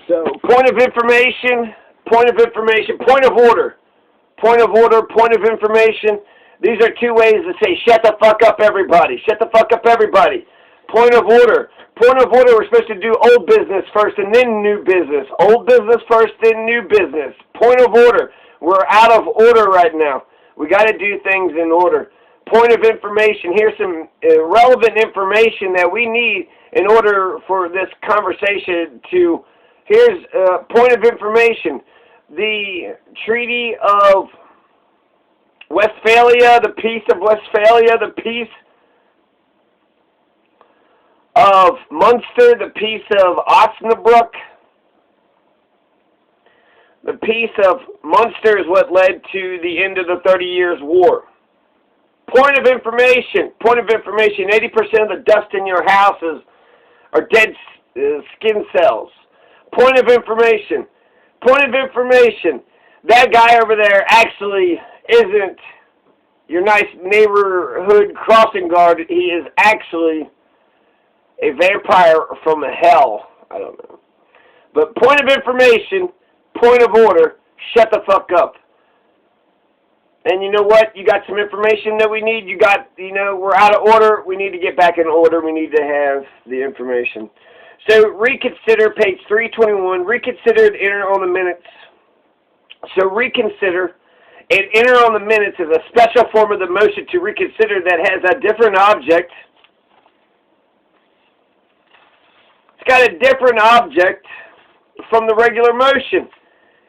So, point of information, point of information, point of order. Point of order, point of information. These are two ways to say, shut the fuck up, everybody. Shut the fuck up, everybody. Point of order. Point of order, we're supposed to do old business first and then new business. Old business first, then new business. Point of order. We're out of order right now. We got to do things in order. Point of information. Here's some relevant information that we need in order for this conversation to... Here's point of information. The Treaty of Westphalia, the Peace of Westphalia, the Peace of Munster, the Peace of Osnabrück. The Peace of Munster is what led to the end of the 30 Years' War. Point of information. Point of information. 80% of the dust in your house are dead skin cells. Point of information. Point of information. That guy over there actually isn't your nice neighborhood crossing guard. He is actually a vampire from hell. I don't know. But point of information, point of order, shut the fuck up. And you know what? You got some information that we need. We're out of order. We need to get back in order. We need to have the information. So, reconsider, page 321, reconsider and enter on the minutes. So, reconsider and enter on the minutes is a special form of the motion to reconsider that has a different object. It's got a different object from the regular motion.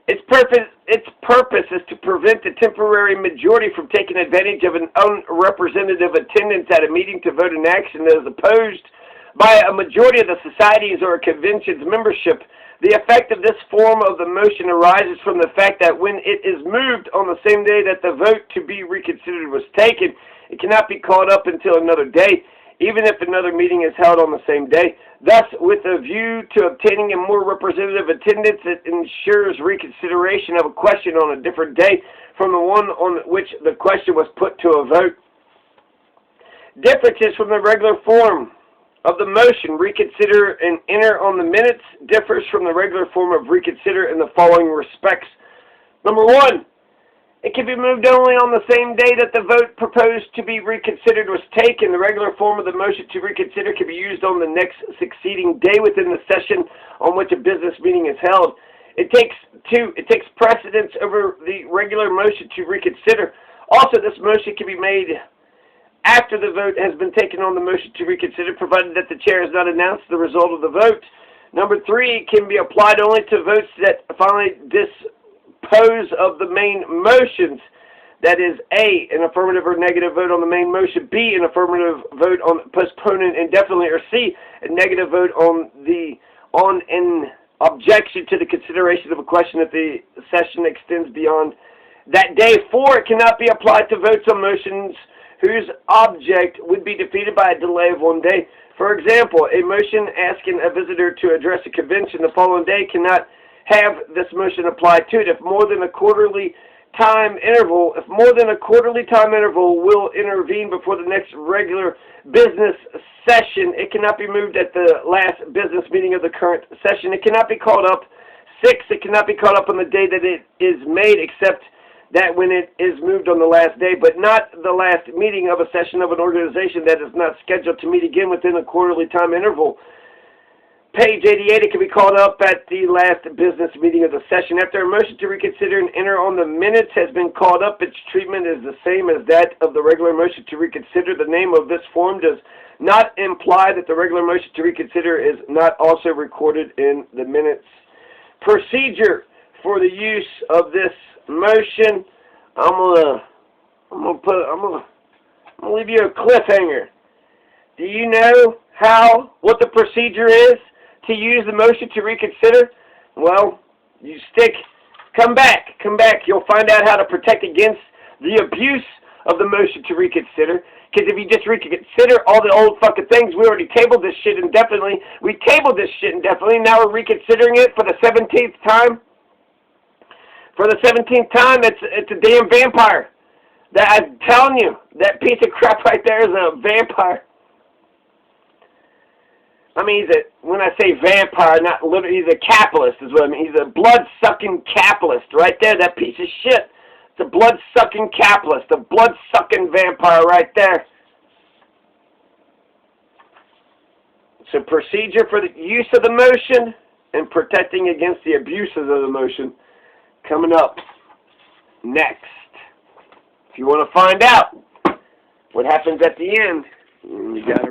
Its purpose is to prevent the temporary majority from taking advantage of an unrepresentative attendance at a meeting to vote in action that is opposed by a majority of the society's or a convention's membership. The effect of this form of the motion arises from the fact that when it is moved on the same day that the vote to be reconsidered was taken, it cannot be called up until another day, even if another meeting is held on the same day. Thus, with a view to obtaining a more representative attendance, it ensures reconsideration of a question on a different day from the one on which the question was put to a vote. Differences from the regular form of the motion, reconsider and enter on the minutes, differs from the regular form of reconsider in the following respects. Number one, it can be moved only on the same day that the vote proposed to be reconsidered was taken. The regular form of the motion to reconsider can be used on the next succeeding day within the session on which a business meeting is held. It takes precedence over the regular motion to reconsider. Also, this motion can be made after the vote has been taken on the motion to reconsider, provided that the chair has not announced the result of the vote. Number three, it can be applied only to votes that finally dispose of the main motions. That is, A, an affirmative or negative vote on the main motion, B, an affirmative vote on postponing indefinitely, or C, a negative vote on an objection to the consideration of a question if the session extends beyond that day. 4, it cannot be applied to votes on motions whose object would be defeated by a delay of one day. For example, a motion asking a visitor to address a convention the following day cannot have this motion applied to it if more than a quarterly time interval will intervene before the next regular business session. It cannot be moved at the last business meeting of the current session. It cannot be called up. 6, it cannot be called up on the day that it is made, except that when it is moved on the last day, but not the last meeting of a session of an organization that is not scheduled to meet again within a quarterly time interval. Page 88, it can be called up at the last business meeting of the session. After a motion to reconsider and enter on the minutes has been called up, its treatment is the same as that of the regular motion to reconsider. The name of this form does not imply that the regular motion to reconsider is not also recorded in the minutes. Procedure for the use of this motion. I'm gonna leave you a cliffhanger. Do you know what the procedure is to use the motion to reconsider? Well, come back. You'll find out how to protect against the abuse of the motion to reconsider. Because if you just reconsider all the old fucking things, we already tabled this shit indefinitely. Now we're reconsidering it for the 17th time. For the 17th time, it's a damn vampire. That I'm telling you, that piece of crap right there is a vampire. I mean, when I say vampire, not literally, he's a capitalist is what I mean. He's a blood-sucking capitalist right there, that piece of shit. It's a blood-sucking capitalist, a blood-sucking vampire right there. So procedure for the use of the motion and protecting against the abuses of the motion coming up next. If you want to find out what happens at the end, you got to